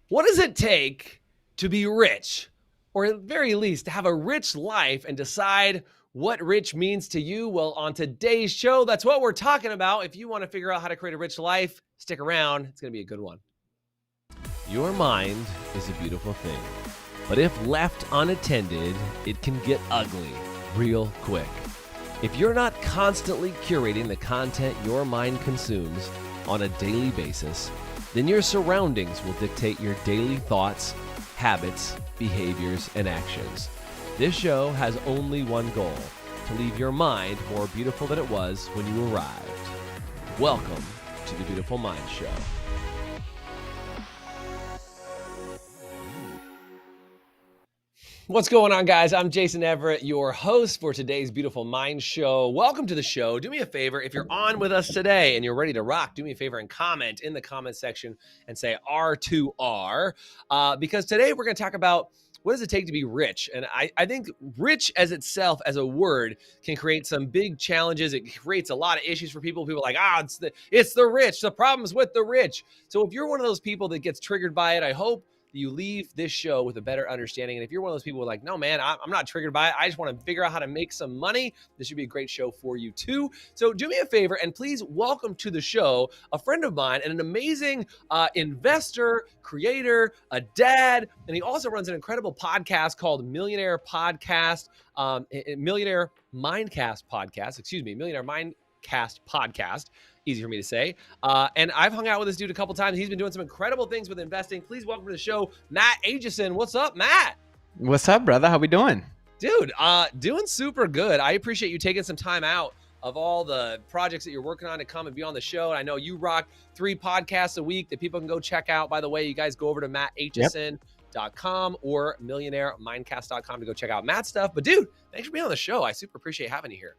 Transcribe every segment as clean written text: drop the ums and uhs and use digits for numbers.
What does it take to be rich, or at the very least, to have a rich life and decide what rich means to you? Well, on today's show, that's what we're talking about. If you want to figure out how to create a rich life, stick around. It's going to be a good one. Your mind is a beautiful thing, but if left unattended, it can get ugly real quick. If you're not constantly curating the content your mind consumes on a daily basis, then your surroundings will dictate your daily thoughts, habits, behaviors, and actions. This show has only one goal: to leave your mind more beautiful than it was when you arrived. Welcome to the Beautiful Mind Show. What's going on, guys? I'm Jason Everett, your host for today's Beautiful Mind Show. Welcome to the show. Do me a favor, if you're on with us today and you're ready to rock, do me a favor and comment in the comment section and say R2R, because today we're going to talk about what does it take to be rich? And I think rich as itself, as a word, can create some big challenges. It creates a lot of issues for people. People are like, it's the rich. The problem's with the rich. So if you're one of those people that gets triggered by it, I hope you leave this show with a better understanding. And if you're one of those people who are like, no, man, I'm not triggered by it, I just want to figure out how to make some money, this should be a great show for you too. So do me a favor and please welcome to the show a friend of mine and an amazing investor, creator, a dad, and he also runs an incredible podcast called Millionaire Mindcast Podcast. Easy for me to say. And I've hung out with this dude a couple times. He's been doing some incredible things with investing. Please welcome to the show, Matt Aitchison. What's up, Matt? What's up, brother? How we doing? Dude, doing super good. I appreciate you taking some time out of all the projects that you're working on to come and be on the show. And I know you rock 3 podcasts a week that people can go check out. By the way, you guys go over to mattaitchison.com or millionairemindcast.com to go check out Matt's stuff. But dude, thanks for being on the show. I super appreciate having you here.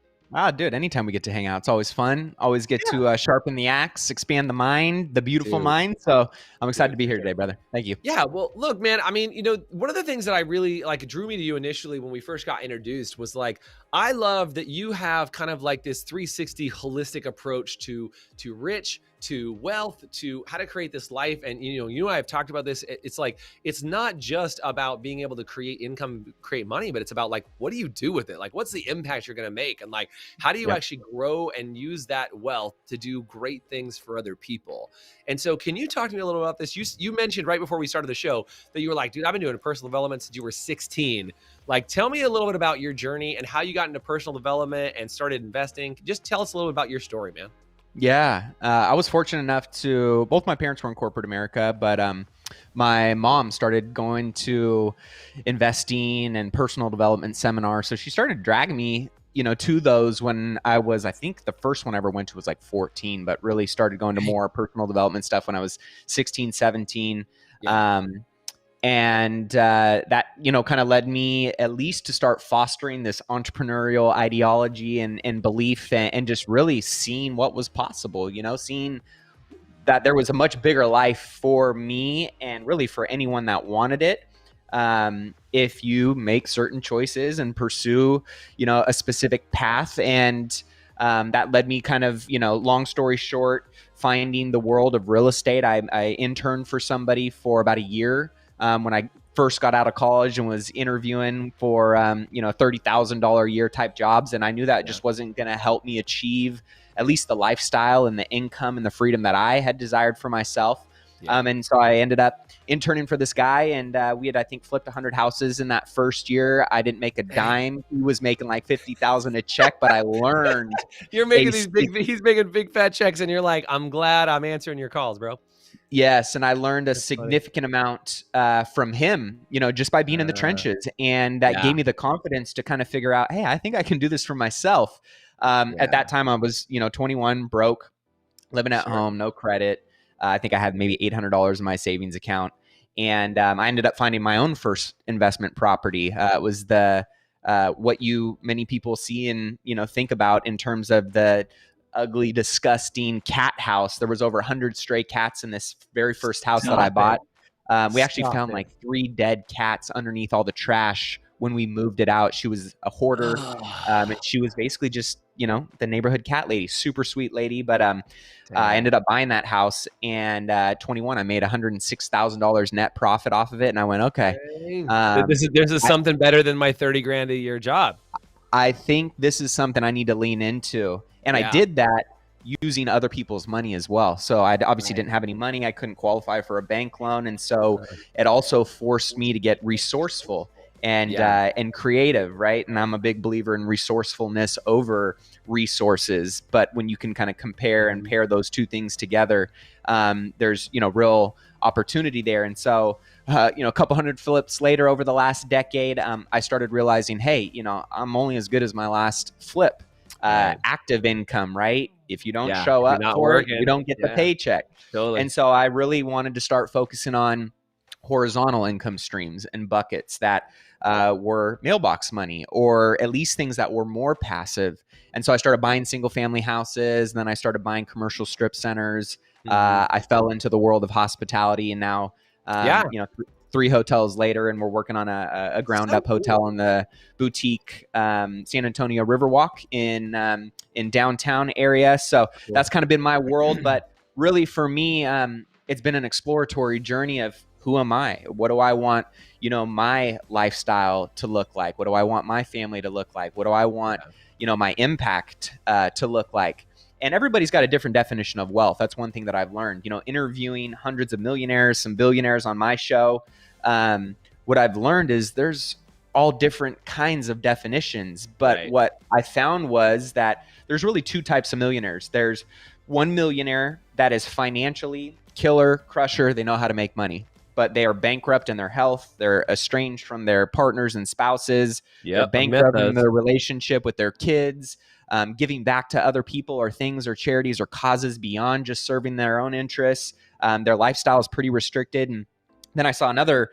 Dude, anytime we get to hang out, it's always fun. Always get to sharpen the axe, expand the mind, the beautiful mind. So I'm excited to be here today, brother. Thank you. Yeah, well, look, man, I mean, one of the things that I really drew me to you initially when we first got introduced was like, I love that you have kind of like this 360 holistic approach to rich, to wealth, to how to create this life. And, you and I have talked about this. It's like, it's not just about being able to create income, create money, but it's about like, what do you do with it? Like, what's the impact you're going to make? And like, how do you actually grow and use that wealth to do great things for other people? And so can you talk to me a little about this? You mentioned right before we started the show that you were like, dude, I've been doing personal development since you were 16. Like, tell me a little bit about your journey and how you got into personal development and started investing. Just tell us a little bit about your story, man. Yeah, I was fortunate enough to, both my parents were in corporate America, but my mom started going to investing and personal development seminars. So she started dragging me, to those when I was, I think the first one I ever went to was like 14, but really started going to more personal development stuff when I was 16, 17. Yeah. And that, kind of led me at least to start fostering this entrepreneurial ideology and belief and just really seeing what was possible, seeing that there was a much bigger life for me and really for anyone that wanted it. If you make certain choices and pursue, a specific path. And that led me kind of, long story short, finding the world of real estate. I interned for somebody for about a year. When I first got out of college and was interviewing for, $30,000 a year type jobs. And I knew that just wasn't going to help me achieve at least the lifestyle and the income and the freedom that I had desired for myself. Yeah. And so I ended up interning for this guy, and we had, I think, flipped 100 houses in that first year. I didn't make a dime. He was making like $50,000 a check, but I learned. You're making he's making big fat checks, and you're like, I'm glad I'm answering your calls, bro. Yes. And I learned a significant amount from him, just by being in the trenches. And that gave me the confidence to kind of figure out, hey, I think I can do this for myself. At that time I was, 21, broke, living at home, no credit. I think I had maybe $800 in my savings account. And I ended up finding my own first investment property. It was the what many people see and, think about in terms of the ugly, disgusting cat house. There was over 100 stray cats in this very first house that I bought. We actually found like 3 dead cats underneath all the trash when we moved it out. She was a hoarder, and she was basically just, the neighborhood cat lady, super sweet lady. But I ended up buying that house, and 21, I made $106,000 net profit off of it, and I went, okay, this is something better than my 30 grand a year job. I think this is something I need to lean into, and I did that using other people's money as well. So I obviously didn't have any money. I couldn't qualify for a bank loan. And so it also forced me to get resourceful and creative, right? And I'm a big believer in resourcefulness over resources. But when you can kind of compare and pair those two things together, there's, real opportunity there. And so, a couple hundred flips later over the last decade, I started realizing, hey, I'm only as good as my last flip. Active income, right? If you don't show up for it, you don't get the paycheck. Totally. And so I really wanted to start focusing on horizontal income streams and buckets that were mailbox money, or at least things that were more passive. And so I started buying single family houses, and then I started buying commercial strip centers. I fell into the world of hospitality, and now, 3 hotels later, and we're working on a ground up hotel in the boutique San Antonio Riverwalk in downtown area. So that's kind of been my world. But really for me, it's been an exploratory journey of who am I? What do I want, my lifestyle to look like? What do I want my family to look like? What do I want, my impact to look like? And everybody's got a different definition of wealth. That's one thing that I've learned, interviewing hundreds of millionaires, some billionaires on my show. What I've learned is there's all different kinds of definitions. But what I found was that there's really 2 types of millionaires. There's one millionaire that is financially killer, crusher. They know how to make money, but they are bankrupt in their health. They're estranged from their partners and spouses. They're bankrupt in their relationship with their kids. Giving back to other people or things or charities or causes beyond just serving their own interests. Their lifestyle is pretty restricted. And then I saw another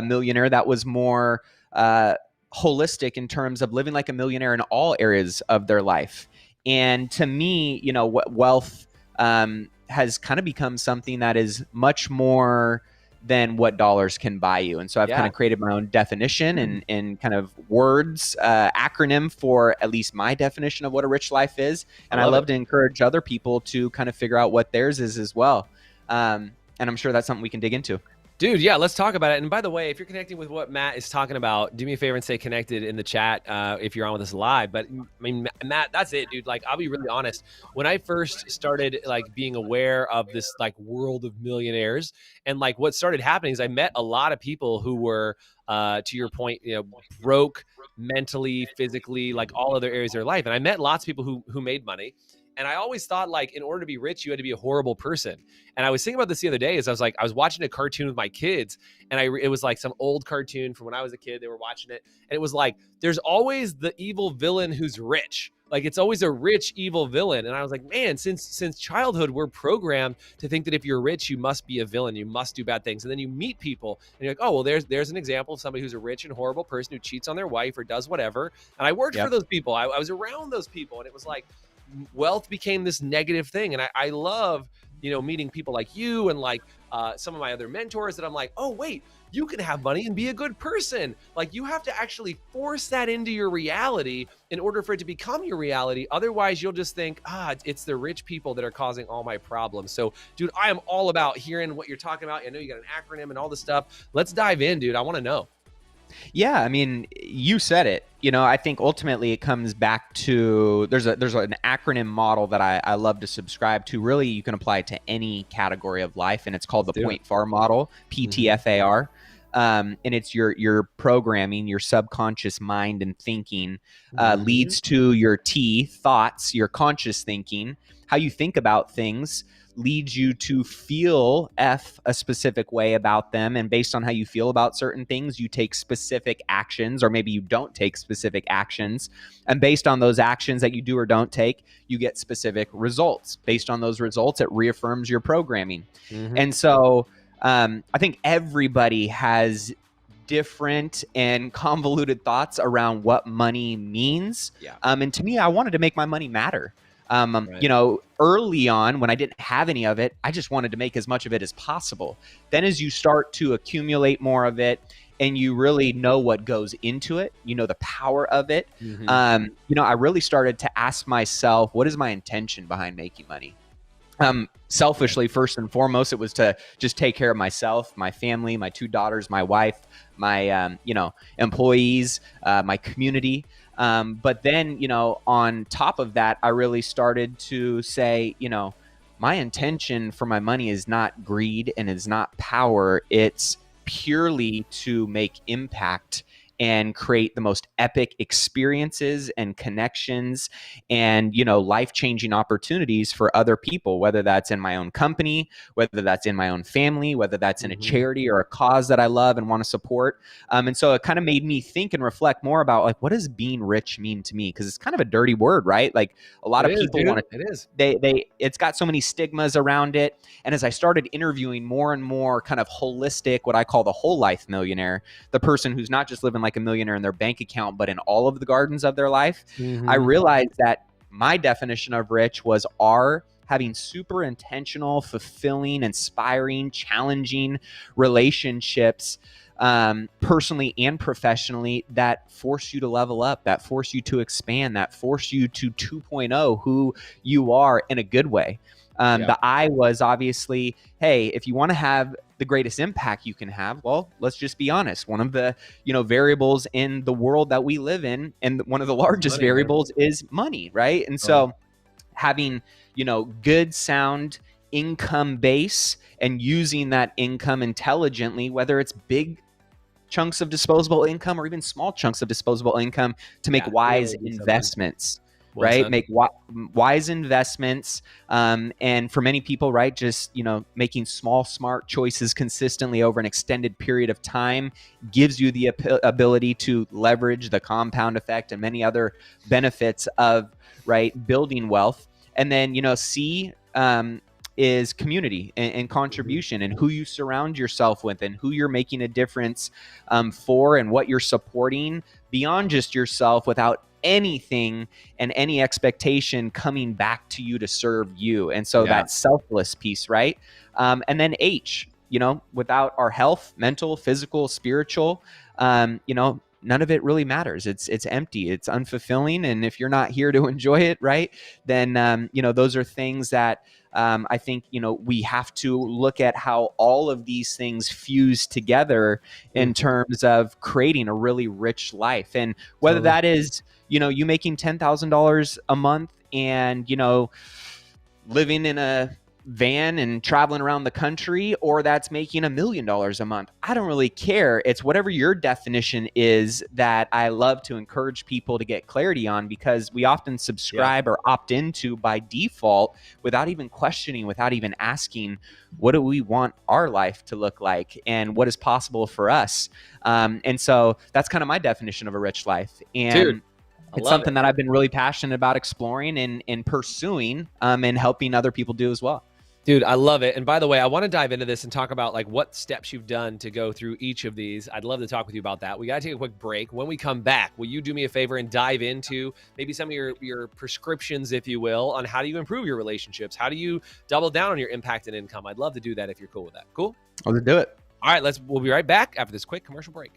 millionaire that was more holistic in terms of living like a millionaire in all areas of their life. And to me, what wealth has kind of become something that is much more than what dollars can buy you. And so I've kind of created my own definition and kind of words, acronym for at least my definition of what a rich life is. And I love to encourage other people to kind of figure out what theirs is as well. And I'm sure that's something we can dig into. Dude, yeah, let's talk about it. And by the way, if you're connecting with what Matt is talking about, do me a favor and stay connected in the chat if you're on with us live. But I mean, Matt, that's it, dude. Like, I'll be really honest. When I first started being aware of this world of millionaires, and what started happening is I met a lot of people who were, to your point, broke mentally, physically, all other areas of their life. And I met lots of people who made money. And I always thought, in order to be rich, you had to be a horrible person. And I was thinking about this the other day as I was watching a cartoon with my kids, and it was some old cartoon from when I was a kid. They were watching it, and it was there's always the evil villain who's rich. It's always a rich, evil villain. And I was like, man, since childhood, we're programmed to think that if you're rich, you must be a villain. You must do bad things. And then you meet people, and you're like, oh, well, there's an example of somebody who's a rich and horrible person who cheats on their wife or does whatever. And I worked for those people. I was around those people, and it was wealth became this negative thing. And I love, meeting people like you and some of my other mentors that I'm oh, wait, you can have money and be a good person. You have to actually force that into your reality in order for it to become your reality. Otherwise, you'll just think, it's the rich people that are causing all my problems. So, dude, I am all about hearing what you're talking about. I know you got an acronym and all this stuff. Let's dive in, dude. I want to know. Yeah, I mean, you said it. I think ultimately it comes back to there's an acronym model that I love to subscribe to. Really, you can apply it to any category of life, and it's called the Point FAR model, PTFAR. And it's your programming, your subconscious mind and thinking leads to your T, thoughts, your conscious thinking, how you think about things leads you to feel a specific way about them. And based on how you feel about certain things, you take specific actions, or maybe you don't take specific actions. And based on those actions that you do or don't take, you get specific results. Based on those results, it reaffirms your programming. And so I think everybody has different and convoluted thoughts around what money means. And to me, I wanted to make my money matter. Early on when I didn't have any of it, I just wanted to make as much of it as possible. Then as you start to accumulate more of it and you really know what goes into it, you know the power of it, I really started to ask myself, what is my intention behind making money? Selfishly, first and foremost, it was to just take care of myself, my family, my 2 daughters, my wife, my employees, my community. But then, on top of that, I really started to say, my intention for my money is not greed and is not power. It's purely to make impact and create the most epic experiences and connections and, life-changing opportunities for other people, whether that's in my own company, whether that's in my own family, whether that's in a charity or a cause that I love and want to support. And so it kind of made me think and reflect more about, like, what does being rich mean to me? Because it's kind of a dirty word, right? Like, a lot of people want to, it's got so many stigmas around it. And as I started interviewing more and more kind of holistic, what I call the whole life millionaire, the person who's not just living like a millionaire in their bank account, but in all of the gardens of their life, I realized that my definition of rich was having super intentional, fulfilling, inspiring, challenging relationships, personally and professionally, that force you to level up, that force you to expand, that force you to 2.0 who you are in a good way. The I was obviously, hey, if you want to have the greatest impact you can have, well, let's just be honest. One of the, variables in the world that we live in, and one of the largest variables is money, right? And so having, good, sound income base and using that income intelligently, whether it's big chunks of disposable income or even small chunks of disposable income, to make wise investments. Right? Make wise investments. And for many people, right, just, making small, smart choices consistently over an extended period of time gives you the ability to leverage the compound effect and many other benefits of, right, building wealth. And then, C, is community and contribution, and who you surround yourself with and who you're making a difference for, and what you're supporting beyond just yourself, without anything and any expectation coming back to you to serve you. And so that selfless piece, right? And then H, without our health, mental, physical, spiritual, none of it really matters. It's empty. It's unfulfilling. And if you're not here to enjoy it, right, then, those are things that I think, we have to look at how all of these things fuse together in terms of creating a really rich life. And whether that is, you making $10,000 a month and, living in a van and traveling around the country, or that's making $1 million a month. I don't really care. It's whatever your definition is that I love to encourage people to get clarity on, because we often subscribe or opt into by default without even questioning, without even asking, what do we want our life to look like and what is possible for us? And so that's kind of my definition of a rich life. And it's something that I've been really passionate about exploring and pursuing, and helping other people do as well. Dude, I love it. And by the way, I want to dive into this and talk about like what steps you've done to go through each of these. I'd love to talk with you about that. We got to take a quick break. When we come back, will you do me a favor and dive into maybe some of your prescriptions, if you will, on how do you improve your relationships? How do you double down on your impact and income? I'd love to do that if you're cool with that. Cool? Let's do it. All right, we'll be right back after this quick commercial break.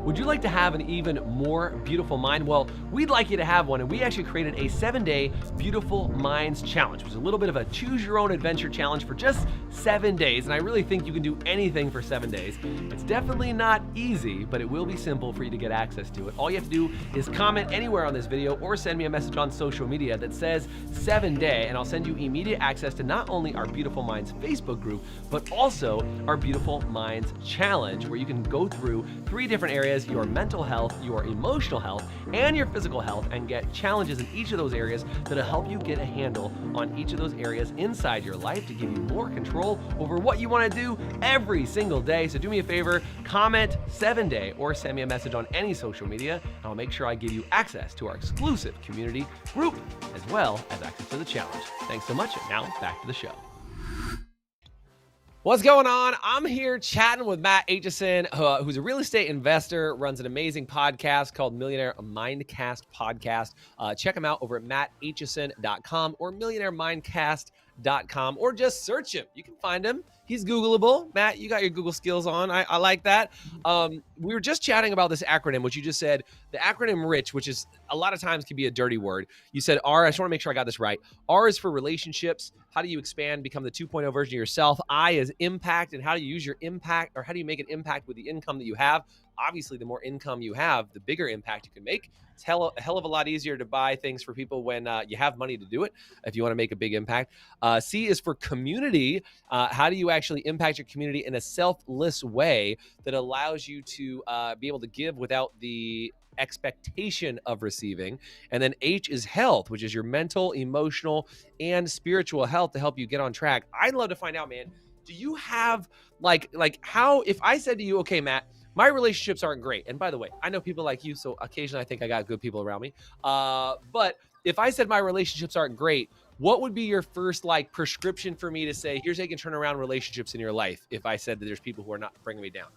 Would you like to have an even more beautiful mind? Well, we'd like you to have one, and we actually created a 7-day Beautiful Minds Challenge, which is a little bit of a choose your own adventure challenge for just 7 days. And I really think you can do anything for 7 days. It's definitely not easy, but it will be simple for you to get access to it. All you have to do is comment anywhere on this video or send me a message on social media that says 7-day, and I'll send you immediate access to not only our Beautiful Minds Facebook group, but also our Beautiful Minds Challenge, where you can go through 3 different areas: your mental health, your emotional health, and your physical health, and get challenges in each of those areas that'll help you get a handle on each of those areas inside your life to give you more control over what you want to do every single day. So do me a favor, comment 7-day or send me a message on any social media, and I'll make sure I give you access to our exclusive community group as well as access to the challenge. Thanks so much, and now back to the show. What's going on? I'm here chatting with Matt Aitchison, who's a real estate investor, runs an amazing podcast called Millionaire Mindcast Podcast. Check him out over at mattaitchison.com or millionairemindcast.com. mattclassic.com, or just search him. You can find him. He's Googleable. Matt, you got your Google skills on. I like that. We were just chatting about this acronym, which you just said, the acronym RICH, which is a lot of times can be a dirty word. You said R. I just want to make sure I got this right. R is for relationships. How do you expand, become the 2.0 version of yourself? I is impact, and how do you use your impact, or how do you make an impact with the income that you have? Obviously, the more income you have, the bigger impact you can make. It's a hell of a lot easier to buy things for people when you have money to do it, if you want to make a big impact. C is for community. How do you actually impact your community in a selfless way that allows you to be able to give without the expectation of receiving? And then H is health, which is your mental, emotional, and spiritual health to help you get on track. I'd love to find out, man, do you have like how, if I said to you, okay, Matt, my relationships aren't great. And by the way, I know people like you, so occasionally I think I got good people around me. But if I said my relationships aren't great, what would be your first like prescription for me to say, here's how you can turn around relationships in your life, if I said that there's people who are not bringing me down?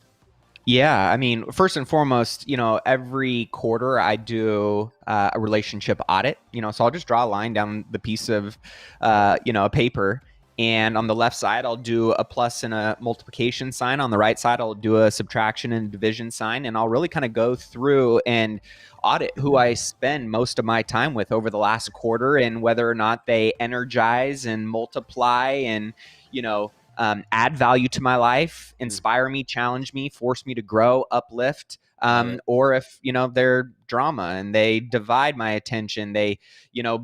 Yeah, I mean, first and foremost, every quarter I do a relationship audit, so I'll just draw a line down the piece of, a paper. And on the left side, I'll do a plus and a multiplication sign. On the right side, I'll do a subtraction and division sign. And I'll really kind of go through and audit who I spend most of my time with over the last quarter, and whether or not they energize and multiply and, add value to my life, inspire me, challenge me, force me to grow, uplift. Or if, they're drama and they divide my attention, they,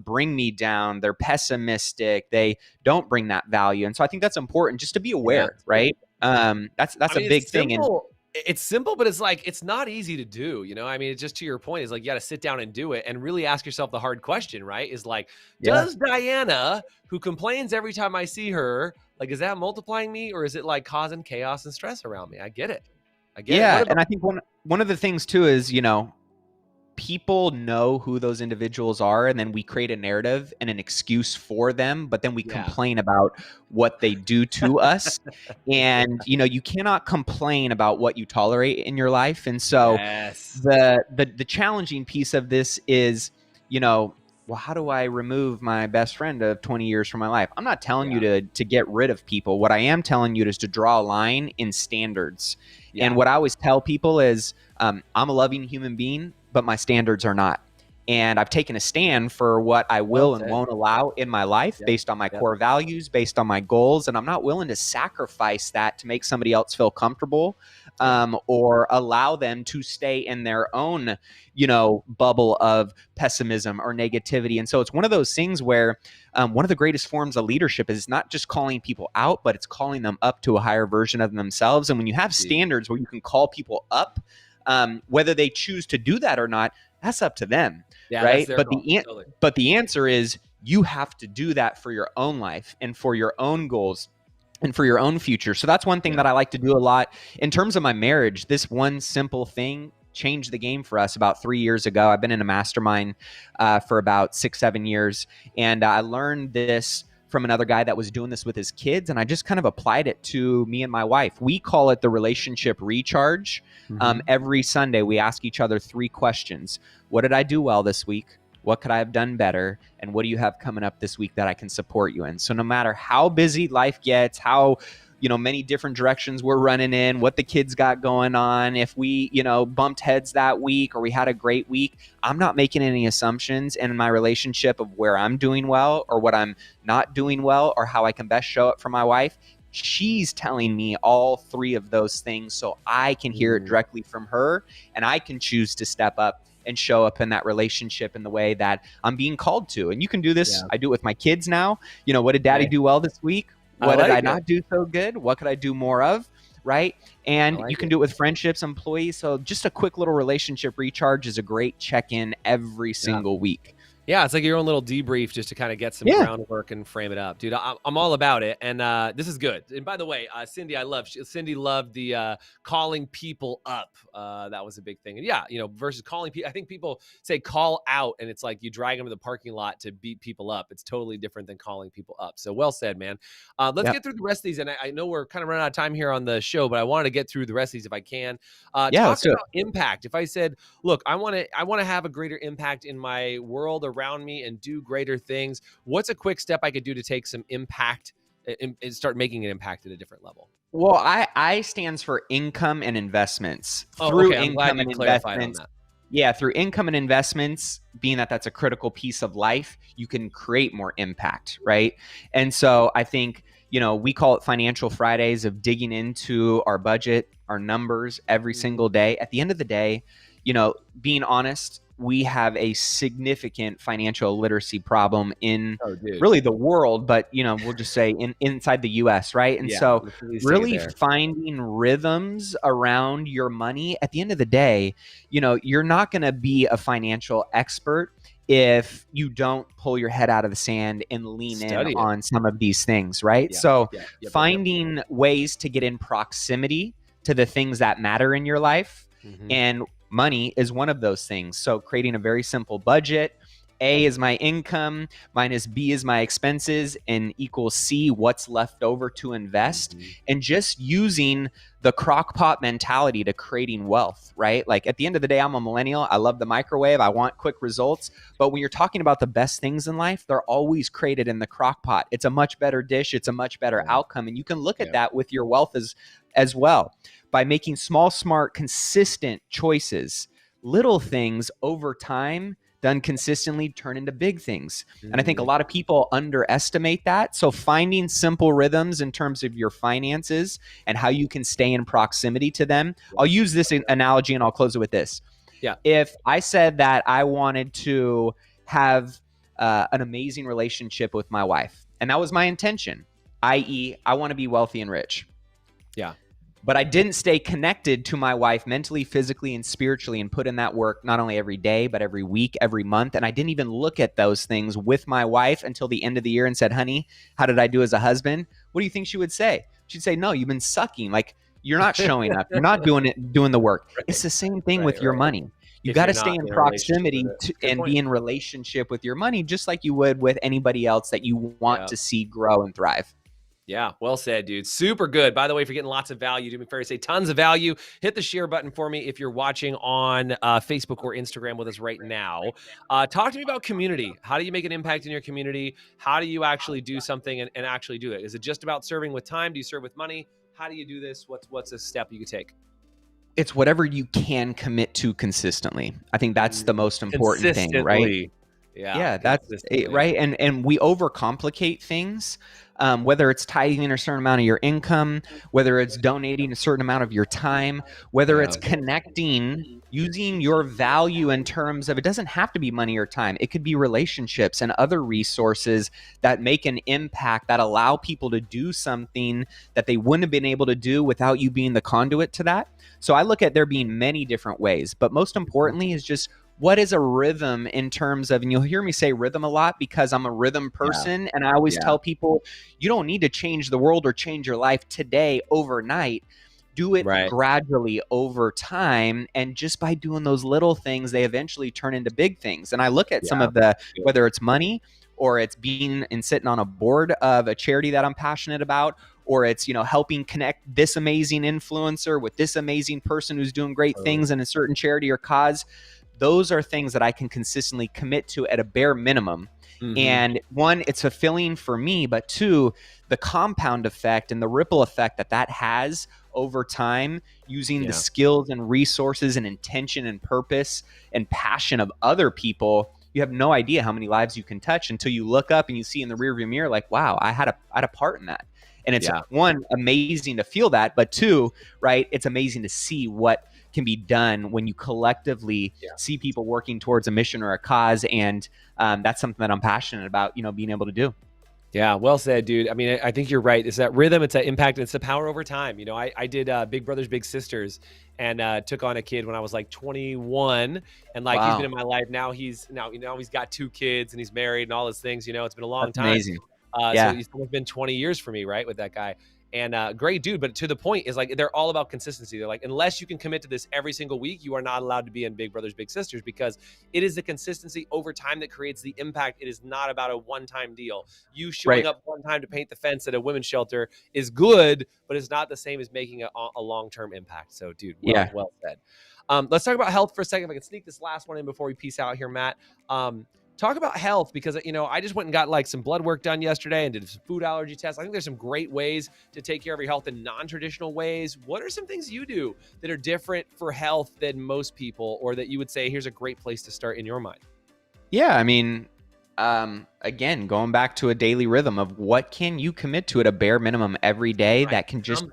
bring me down, they're pessimistic, they don't bring that value. And so I think that's important just to be aware, right? That's a big thing. And it's simple, but it's like, it's not easy to do, I mean, it's just to your point, it's like, you got to sit down and do it and really ask yourself the hard question, right? Is like, does Diana, who complains every time I see her, like, is that multiplying me, or is it like causing chaos and stress around me? I get it. Yeah. And I think one of the things too is, people know who those individuals are, and then we create a narrative and an excuse for them, but then we complain about what they do to us. And, you cannot complain about what you tolerate in your life. And so the challenging piece of this is, well, how do I remove my best friend of 20 years from my life? I'm not telling you to get rid of people. What I am telling you is to draw a line in standards. And what I always tell people is, I'm a loving human being, but my standards are not. And I've taken a stand for what I will and won't allow in my life based on my core values, based on my goals. And I'm not willing to sacrifice that to make somebody else feel comfortable, or allow them to stay in their own, bubble of pessimism or negativity. And so it's one of those things where one of the greatest forms of leadership is not just calling people out, but it's calling them up to a higher version of themselves. And when you have standards where you can call people up, whether they choose to do that or not, that's up to them, right? But the answer is, you have to do that for your own life and for your own goals and for your own future. So that's one thing that I like to do a lot. In terms of my marriage, this one simple thing changed the game for us about 3 years ago. I've been in a mastermind for about 6-7 years, and I learned this from another guy that was doing this with his kids, and I just kind of applied it to me and my wife. We call it the relationship recharge. Every Sunday, we ask each other 3 questions. What did I do well this week? What could I have done better? And what do you have coming up this week that I can support you in? So no matter how busy life gets, how many different directions we're running in, what the kids got going on, if we, bumped heads that week or we had a great week, I'm not making any assumptions in my relationship of where I'm doing well or what I'm not doing well or how I can best show up for my wife. She's telling me all 3 of those things so I can hear it directly from her, and I can choose to step up and show up in that relationship in the way that I'm being called to. And you can do this. I do it with my kids now. What did daddy do well this week? What did I not do so good? What could I do more of? Right. And you can do it with friendships, employees. So just a quick little relationship recharge is a great check-in every single week. Yeah, it's like your own little debrief just to kind of get some groundwork and frame it up. Dude, I'm all about it. And this is good. And by the way, Cindy loved the calling people up. That was a big thing. And versus calling people. I think people say call out, and it's like you drag them to the parking lot to beat people up. It's totally different than calling people up. So well said, man. Let's get through the rest of these. And I know we're kind of running out of time here on the show, but I wanted to get through the rest of these if I can. Talk about impact. If I said, look, I want to have a greater impact in my world or around me and do greater things. What's a quick step I could do to take some impact and start making an impact at a different level? Well, I stands for income and investments. Oh, Through okay. I'm glad income you and clarified on investments, that. yeah, through income and investments, being that that's a critical piece of life, you can create more impact, right? And so I think, we call it Financial Fridays, of digging into our budget, our numbers every single day. At the end of the day, being honest, we have a significant financial literacy problem in really the world, but we'll just say inside the US, right? And Yeah, so let's at least take it really there. finding rhythms around your money, at the end of the day, you're not going to be a financial expert if you don't pull your head out of the sand and lean in Study it. on some of these things, right? Yeah, So yep. finding ways to get in proximity to the things that matter in your life, and money is one of those things. So creating a very simple budget. A is my income, minus B is my expenses, and equals C, what's left over to invest. And just using the crock pot mentality to creating wealth, right? Like at the end of the day, I'm a millennial. I love the microwave. I want quick results. But when you're talking about the best things in life, they're always created in the crock pot. It's a much better dish. It's a much better outcome. And you can look at that with your wealth as well, by making small, smart, consistent choices. Little things over time done consistently turn into big things. And I think a lot of people underestimate that. So finding simple rhythms in terms of your finances and how you can stay in proximity to them. I'll use this analogy and I'll close it with this. Yeah. If I said that I wanted to have an amazing relationship with my wife, and that was my intention, i.e., I want to be wealthy and rich. Yeah. But I didn't stay connected to my wife mentally, physically, and spiritually, and put in that work not only every day, but every week, every month. And I didn't even look at those things with my wife until the end of the year and said, honey, how did I do as a husband? What do you think she would say? She'd say, no, you've been sucking. Like, you're not showing up. You're not doing the work. Right. It's the same thing with your money. You got to stay in proximity and be in relationship with your money, just like you would with anybody else that you want to see grow and thrive. Yeah, well said, dude. Super good. By the way, if you're getting lots of value, do me a favor, say tons of value. Hit the share button for me if you're watching on Facebook or Instagram with us right now. Talk to me about community. How do you make an impact in your community? How do you actually do something and actually do it? Is it just about serving with time? Do you serve with money? How do you do this? What's a step you could take? It's whatever you can commit to consistently. I think that's the most important thing, right? Yeah, that's it, right. And we overcomplicate things. Whether it's tithing a certain amount of your income, whether it's donating a certain amount of your time, whether it's connecting, using your value in terms of, it doesn't have to be money or time. It could be relationships and other resources that make an impact, that allow people to do something that they wouldn't have been able to do without you being the conduit to that. So I look at there being many different ways, but most importantly is just, what is a rhythm in terms of, and you'll hear me say rhythm a lot because I'm a rhythm person. And I always tell people, you don't need to change the world or change your life today, overnight. Do it gradually over time. And just by doing those little things, they eventually turn into big things. And I look at some of the, whether it's money or it's being and sitting on a board of a charity that I'm passionate about, or it's, helping connect this amazing influencer with this amazing person who's doing great things in a certain charity or cause. Those are things that I can consistently commit to at a bare minimum. And one, it's fulfilling for me, but two, the compound effect and the ripple effect that has over time, using the skills and resources and intention and purpose and passion of other people. You have no idea how many lives you can touch until you look up and you see in the rearview mirror, like, wow, I had a part in that. And it's one, amazing to feel that, but two, right, it's amazing to see what can be done when you collectively see people working towards a mission or a cause. And that's something that I'm passionate about, being able to do. Yeah, well said, dude. I mean, I think you're right. It's that rhythm, it's that impact, and it's the power over time. I did Big Brothers Big Sisters and took on a kid when I was like 21, and like he's been in my life now. He's got 2 kids and he's married and all those things. It's been a long time. Amazing. So it's been 20 years for me, right, with that guy. And great dude, but to the point is, like, they're all about consistency. They're like, unless you can commit to this every single week, you are not allowed to be in Big Brothers Big Sisters, because it is the consistency over time that creates the impact. It is not about a one-time deal. You showing up one time to paint the fence at a women's shelter is good, but it's not the same as making a long-term impact. So, dude, well said. Let's talk about health for a second. If I can sneak this last one in before we peace out here, Matt. Talk about health, because, I just went and got like some blood work done yesterday and did some food allergy tests. I think there's some great ways to take care of your health in non-traditional ways. What are some things you do that are different for health than most people, or that you would say, here's a great place to start in your mind? Yeah, I mean, again, going back to a daily rhythm of what can you commit to at a bare minimum every day that can just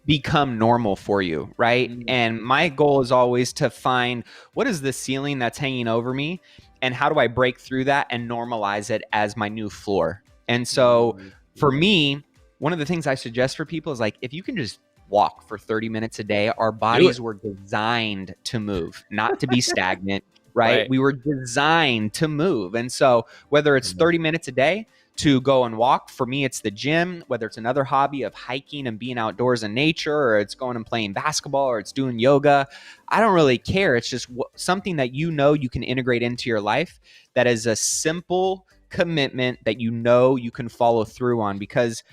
become normal for you, right? And my goal is always to find what is the ceiling that's hanging over me, and how do I break through that and normalize it as my new floor. And so for me, one of the things I suggest for people is like, if you can just walk for 30 minutes a day, our bodies were designed to move, not to be stagnant, right? We were designed to move. And so whether it's 30 minutes a day to go and walk, for me, it's the gym, whether it's another hobby of hiking and being outdoors in nature, or it's going and playing basketball, or it's doing yoga. I don't really care. It's just something that you can integrate into your life, that is a simple commitment that you can follow through on, because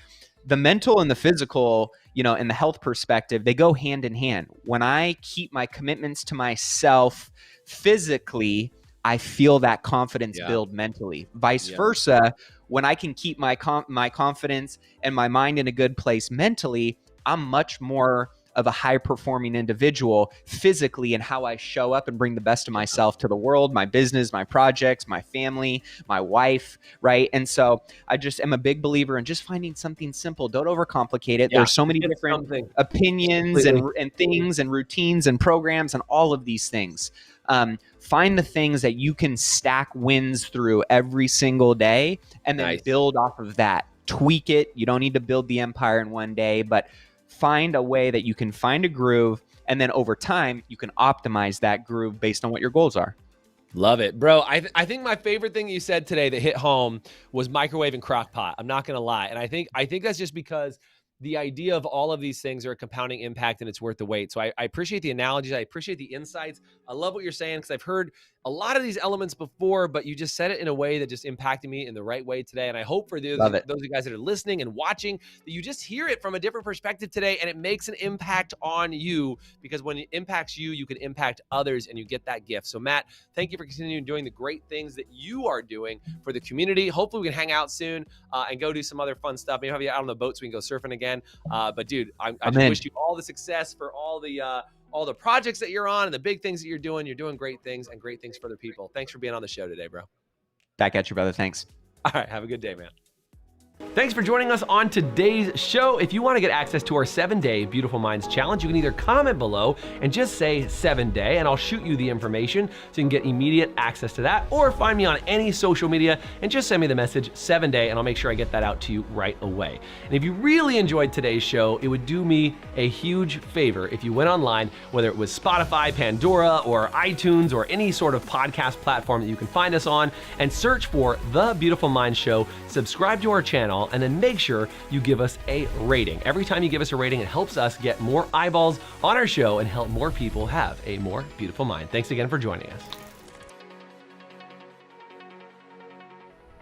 the mental and the physical, and the health perspective, they go hand in hand. When I keep my commitments to myself physically, I feel that confidence build mentally. Vice versa, when I can keep my confidence and my mind in a good place mentally, I'm much more of a high performing individual physically in how I show up and bring the best of myself to the world, my business, my projects, my family, my wife, right? And so I just am a big believer in just finding something simple. Don't overcomplicate it. There's so many different opinions and things and routines and programs and all of these things. Find the things that you can stack wins through every single day, and then build off of that. Tweak it. You don't need to build the empire in one day, but find a way that you can find a groove, and then over time you can optimize that groove based on what your goals are. Love it, bro. I think my favorite thing you said today that hit home was microwave and crock pot. I'm not gonna lie, and I think that's just because the idea of all of these things are a compounding impact, and it's worth the wait. So I appreciate the analogies. I appreciate the insights. I love what you're saying, because I've heard a lot of these elements before, but you just said it in a way that just impacted me in the right way today. And I hope for those of you guys that are listening and watching, that you just hear it from a different perspective today, and it makes an impact on you, because when it impacts you, you can impact others, and you get that gift. So Matt, thank you for continuing doing the great things that you are doing for the community. Hopefully we can hang out soon and go do some other fun stuff. Maybe have you out on the boat so we can go surfing again. But dude, I just wish you all the success for all the projects that you're on and the big things that you're doing. You're doing great things, and great things for other people. Thanks for being on the show today, bro. Back at you, brother. Thanks. All right. Have a good day, man. Thanks for joining us on today's show. If you want to get access to our 7-day Beautiful Minds Challenge, you can either comment below and just say 7-day, and I'll shoot you the information so you can get immediate access to that, or find me on any social media and just send me the message 7-day, and I'll make sure I get that out to you right away. And if you really enjoyed today's show, it would do me a huge favor if you went online, whether it was Spotify, Pandora, or iTunes, or any sort of podcast platform that you can find us on, and search for The Beautiful Mind Show, subscribe to our channel, and then make sure you give us a rating. Every time you give us a rating, it helps us get more eyeballs on our show and help more people have a more beautiful mind. Thanks again for joining us.